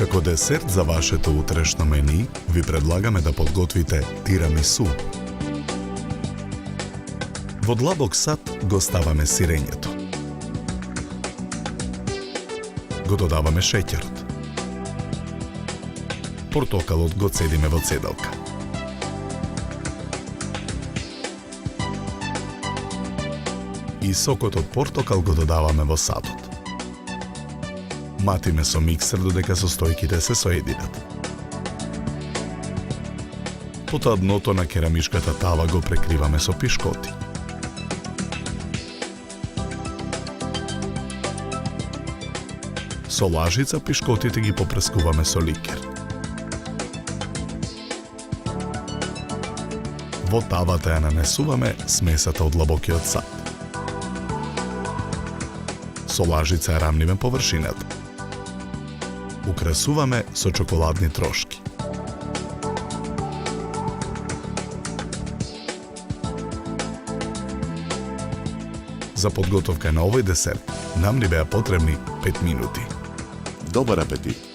Како десерт за вашето утрешно мени, ви предлагаме да подготвите тирамису. Во длабок сад го ставаме сирењето. Го додаваме шеќерот. Портокалот го цедиме во цедалка. И сокот од портокал го додаваме во садот. Матиме со миксер додека состојките се соединат. Потоа дното на керамичката тава го прекриваме со пишкоти. Со лажица пишкотите ги попрескуваме со ликер. Во тавата ја нанесуваме смесата од длабокиот сад. Со лажица ја рамниме површината. Украсуваме со чоколадни трошки. За подготовка на овој десерт нам ни беа потребни 5 минути. Добар апетит!